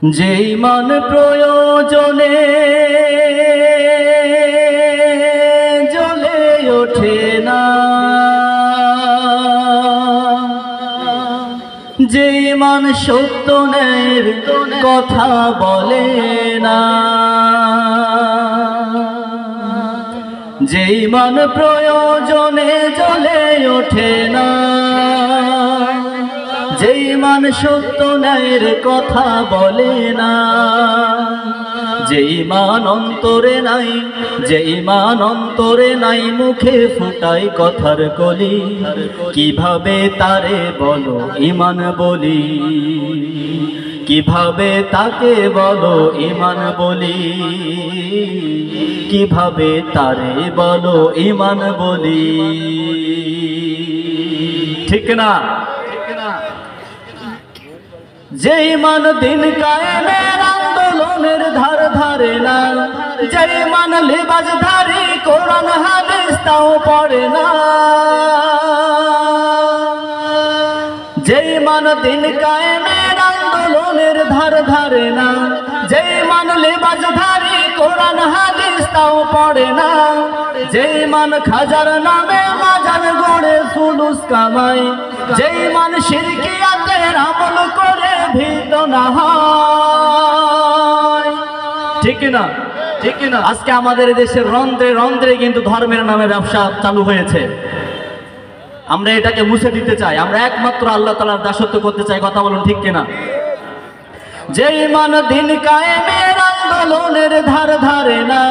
যেই মান প্রয়োজনে জ্বলে ওঠে না, যেই মান সত্য ন্যায়ের কথা বলে না, যেই মান প্রয়োজনে জ্বলে ওঠে না, যেই মান সত্য ন্যায়ের কথা বলে না, যেই মান অন্তরে নাই, যেই মান অন্তরে নাই, মুখে ফুটাই কথার কলি, কিভাবে তারে বলো ঈমান বলি, কিভাবে তাকে বলো ঈমান বলি, কিভাবে তারে বলো ঈমান বলি। ঠিক না? যেই মান দিন কায়েমের আন্দোলনের ধার ধারে না, যেই মান লেবাসধারী কোরআন হাদিস তাও পড়ে না, যেই মান দিন কায়েমের আন্দোলনের ধার ধারে না, যেই মান লেবাসধারী কোরআন হাদিস তাও পড়ে না, যেই মান খাজার নামে মাজার গড়ে ফুলুস কামাই, যেই মান শিরকিয়াতের আমল করে ভীত না হয়। ঠিক না? ঠিক না? আজকে আমাদের দেশের রন্ধ্রে রন্ধ্রে কিন্তু ধর্মের নামে ব্যবসা চালু হয়েছে। আমরা এটাকে মুছে দিতে চাই, আমরা একমাত্র আল্লাহ তাআলার দাসত্ব করতে চাই। কথা বলুন ঠিক কিনা? যেই মান দিন কায়েমের আন্দোলনের ধার ধারে না,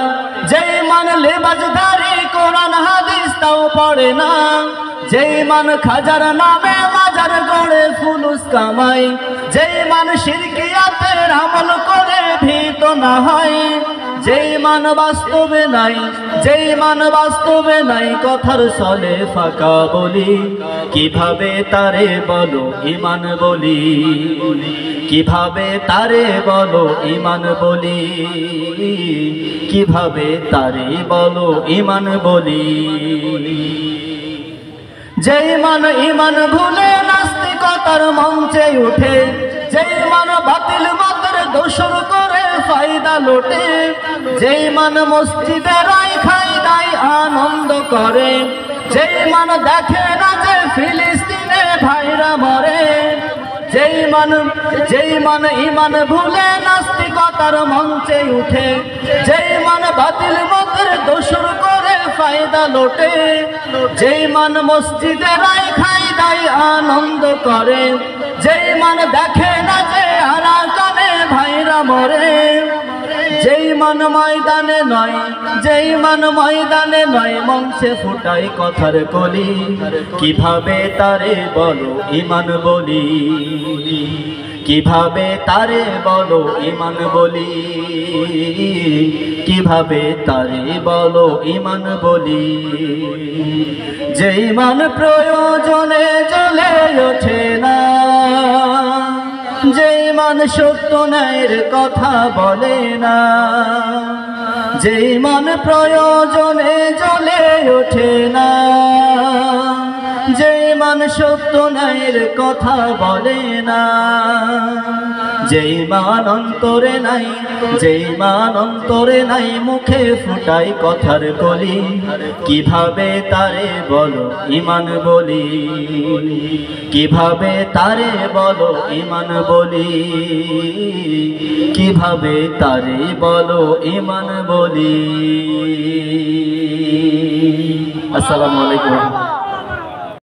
যেই মান লেবাসধারী কোরআন হাদিস তাও পড়ে না, যেই মান খাজার নামে মাজার গড়ে ফুলুস কামাই, যেই মান শিরকিয়াতের আমল করে ভীত না হয়, যেই মান বাস্তবে নাই, যেই মান বাস্তবে নাই, কথার ছলে ফাঁকা বলি, কিভাবে তারে বলো ঈমান বলি, কিভাবে তারে বলো ঈমান বলি, কিভাবে তারে বলো ঈমান বলি। যেই মান ঈমান ভুলে নাস্তিকতার মঞ্চে উঠে, যেই মান বাতিল মতের দোসর করে ফায়দা লোটে, যেই মান মসজিদে রাই খাই দাই আনন্দ করে, যেই মান দেখে না যে ফিলিস্তিনে ভাইরা মরে, যেই মান ঈমান ভুলে নাস্তিকতার মঞ্চে উঠে, যেই মান বাতিল মতের দোসর করে ফায়দা লোটে, যেই মান মসজিদে রাই খাই দাই আনন্দ করে, যেই মান দেখে না যে আরাকানে ভাইরা মরে, যেই মান ময়দানে নয়, যেই মান ময়দানে নয়, মঞ্চে ফুটাই কথার কলি, কিভাবে তারে বলো ঈমান বলি, কিভাবে তারে বলো ঈমান বলি, কিভাবে তারে বলো ঈমান বলি। যেই মান প্রয়োজনে জ্বলে ওঠে না, যেই মান সত্য ন্যায়ের কথা বলে না, যেই মান প্রয়োজনে জ্বলে ওঠে না, যেই মান সত্য ন্যায়ের কথা বলে না, যেই মান অন্তরে নাই, যেই মান অন্তরে নাই, মুখে ফুটাই কথার কলি, কিভাবে তারে বলো ঈমান বলি, কিভাবে তারে বলো ঈমান বলি, কিভাবে তারে বলো ঈমান বলি। আসসালামু আলাইকুম।